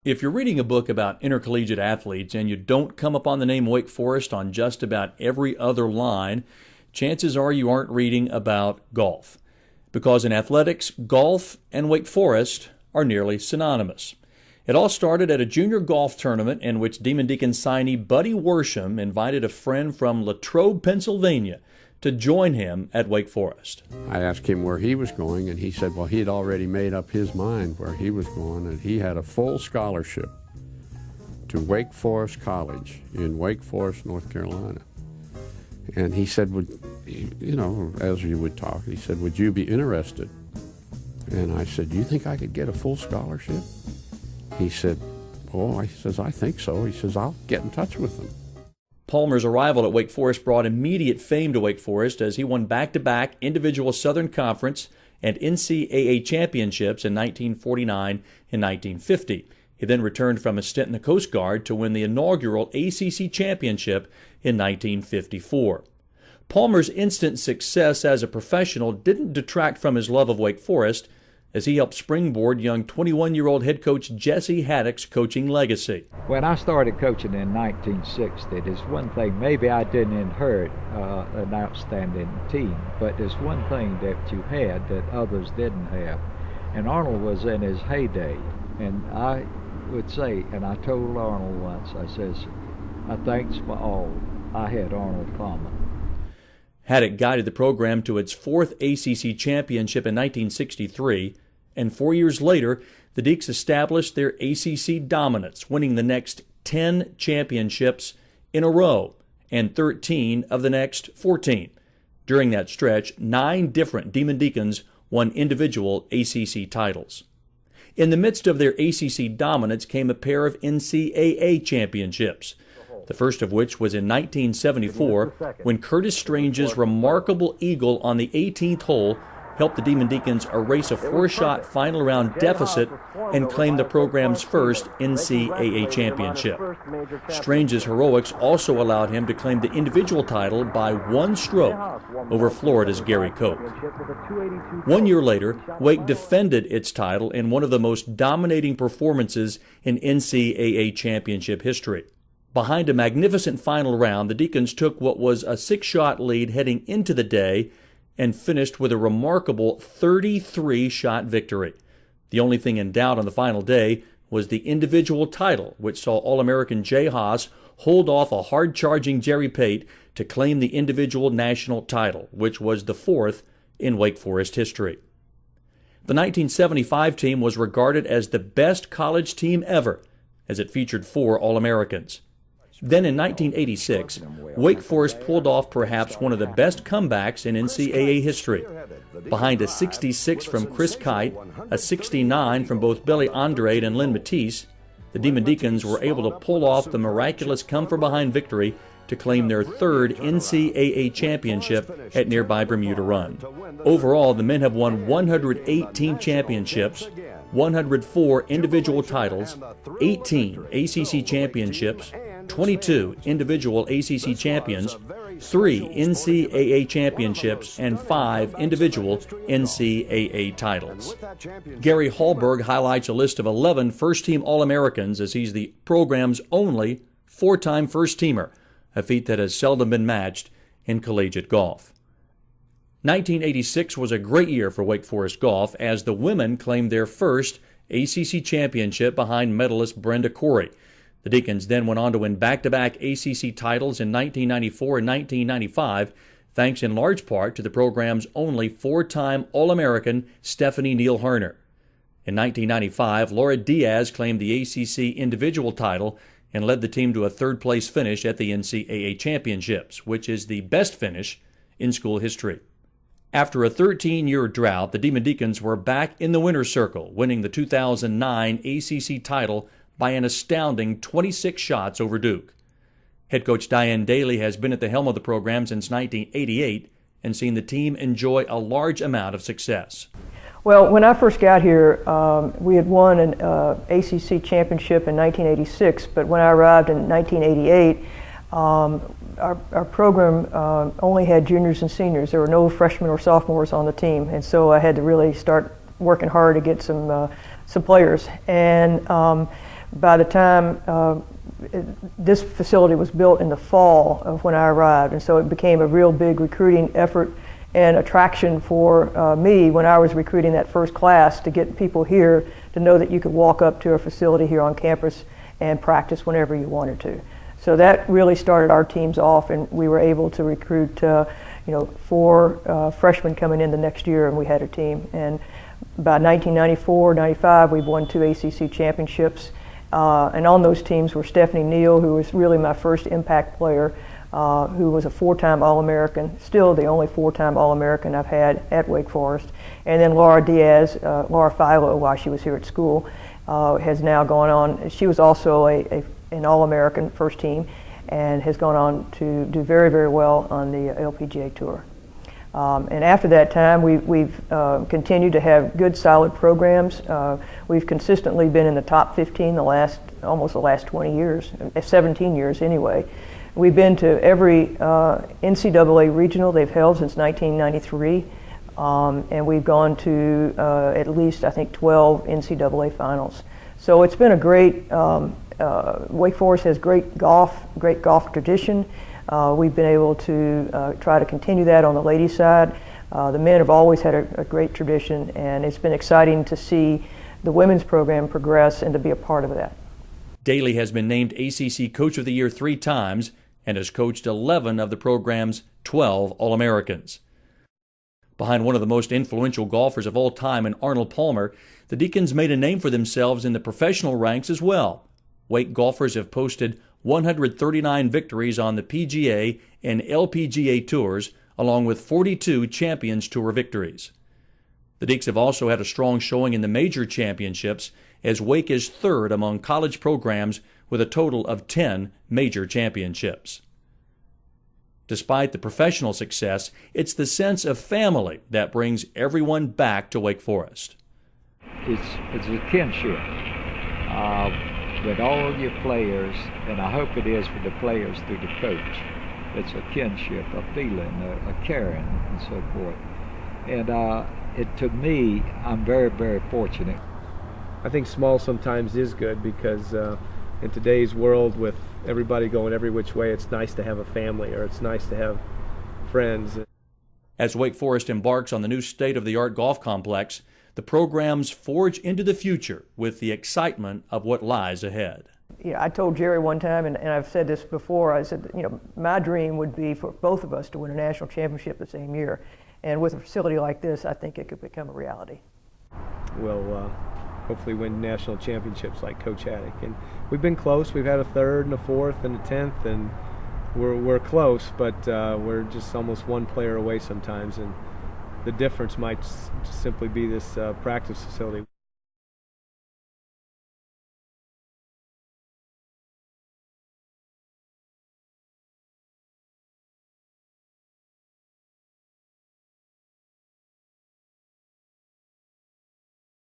If you're reading a book about intercollegiate athletes and you don't come upon the name Wake Forest on just about every other line, chances are you aren't reading about golf. Because in athletics, golf and Wake Forest are nearly synonymous. It all started at a junior golf tournament in which Demon Deacon signee Buddy Worsham invited a friend from Latrobe, Pennsylvania, to join him at Wake Forest. I asked him where he was going, and he said, well, he had already made up his mind where he was going, and he had a full scholarship to Wake Forest College in Wake Forest, North Carolina. And he said, as you would talk, he said, would you be interested? And I said, do you think I could get a full scholarship? He said, he says, I think so. He says, I'll get in touch with them. Palmer's arrival at Wake Forest brought immediate fame to Wake Forest as he won back-to-back individual Southern Conference and NCAA championships in 1949 and 1950. He then returned from a stint in the Coast Guard to win the inaugural ACC championship in 1954. Palmer's instant success as a professional didn't detract from his love of Wake Forest as he helped springboard young 21-year-old head coach Jesse Haddock's coaching legacy. When I started coaching in 1960, there's one thing, maybe I didn't inherit an outstanding team, but there's one thing that you had that others didn't have. And Arnold was in his heyday. And I would say, and I told Arnold once, I says, I thanks for all. I had Arnold Palmer. Haddock guided the program to its fourth ACC championship in 1963, and 4 years later, the Deacs established their ACC dominance, winning the next 10 championships in a row and 13 of the next 14. During that stretch, 9 different Demon Deacons won individual ACC titles. In the midst of their ACC dominance came a pair of NCAA championships, the first of which was in 1974 when Curtis Strange's remarkable eagle on the 18th hole helped the Demon Deacons erase a 4-shot final round deficit and claim the program's first NCAA championship. Strange's heroics also allowed him to claim the individual title by 1 stroke over Florida's Gary Koch. 1 year later, Wake defended its title in one of the most dominating performances in NCAA championship history. Behind a magnificent final round, the Deacons took what was a 6-shot lead heading into the day and finished with a remarkable 33-shot victory. The only thing in doubt on the final day was the individual title, which saw All-American Jay Haas hold off a hard-charging Jerry Pate to claim the individual national title, which was the 4th in Wake Forest history. The 1975 team was regarded as the best college team ever, as it featured 4 All-Americans. Then in 1986, Wake Forest pulled off perhaps one of the best comebacks in NCAA history. Behind a 66 from Chris Kite, a 69 from both Billy Andrade and Lynn Matisse, the Demon Deacons were able to pull off the miraculous come-from-behind victory to claim their 3rd NCAA championship at nearby Bermuda Run. Overall, the men have won 108 team championships, 104 individual titles, 18 ACC championships, 22 individual ACC champions, 3 NCAA championships, and 5 individual NCAA titles. Gary Hallberg highlights a list of 11 first-team All-Americans as he's the program's only 4-time first-teamer, a feat that has seldom been matched in collegiate golf. 1986 was a great year for Wake Forest golf as the women claimed their first ACC championship behind medalist Brenda Corey. The Deacons then went on to win back-to-back ACC titles in 1994 and 1995, thanks in large part to the program's only 4-time All-American Stephanie Neal Harner. In 1995, Laura Diaz claimed the ACC individual title and led the team to a 3rd-place finish at the NCAA championships, which is the best finish in school history. After a 13-year drought, the Demon Deacons were back in the winner's circle, winning the 2009 ACC title by an astounding 26 shots over Duke. Head coach Diane Daly has been at the helm of the program since 1988 and seen the team enjoy a large amount of success. Well, when I first got here, we had won an ACC championship in 1986, but when I arrived in 1988, our program only had juniors and seniors. There were no freshmen or sophomores on the team, and so I had to really start working hard to get some players. And by the time this facility was built in the fall of when I arrived, and so it became a real big recruiting effort and attraction for me when I was recruiting that first class to get people here to know that you could walk up to a facility here on campus and practice whenever you wanted to. So that really started our teams off, and we were able to recruit 4 freshmen coming in the next year, and we had a team. And by 1994-95, we've won 2 ACC championships. And on those teams were Stephanie Neal, who was really my first impact player, who was a 4-time All-American, still the only 4-time All-American I've had at Wake Forest. And then Laura Diaz, Laura Philo, while she was here at school, has now gone on. She was also an All-American first team and has gone on to do very, very well on the LPGA Tour. And after that time, we've continued to have good, solid programs. We've consistently been in the top 15 almost the last 20 years, 17 years anyway. We've been to every NCAA regional they've held since 1993, and we've gone to at least, I think, 12 NCAA finals. So it's been a great, Wake Forest has great golf tradition. We've been able to try to continue that on the ladies' side. The men have always had a great tradition, and it's been exciting to see the women's program progress and to be a part of that. Daly has been named ACC Coach of the Year 3 times and has coached 11 of the program's 12 All-Americans. Behind one of the most influential golfers of all time in Arnold Palmer, the Deacons made a name for themselves in the professional ranks as well. Wake golfers have posted 139 victories on the PGA and LPGA tours, along with 42 Champions Tour victories. The Deacs have also had a strong showing in the major championships, as Wake is third among college programs with a total of 10 major championships. Despite the professional success, it's the sense of family that brings everyone back to Wake Forest. It's a kinship with all your players, and I hope it is for the players through the coach. It's a kinship, a feeling, a caring, and so forth. And to me, I'm very, very fortunate. I think small sometimes is good because in today's world with everybody going every which way, it's nice to have a family, or it's nice to have friends. As Wake Forest embarks on the new state-of-the-art golf complex, the programs forge into the future with the excitement of what lies ahead. I told Jerry one time, and I've said this before, I said, my dream would be for both of us to win a national championship the same year. And with a facility like this, I think it could become a reality. We'll hopefully win national championships like Coach Haddock. And we've been close. We've had a 3rd and a 4th and a 10th, and we're close, but we're just almost one player away sometimes. And the difference might simply be this practice facility.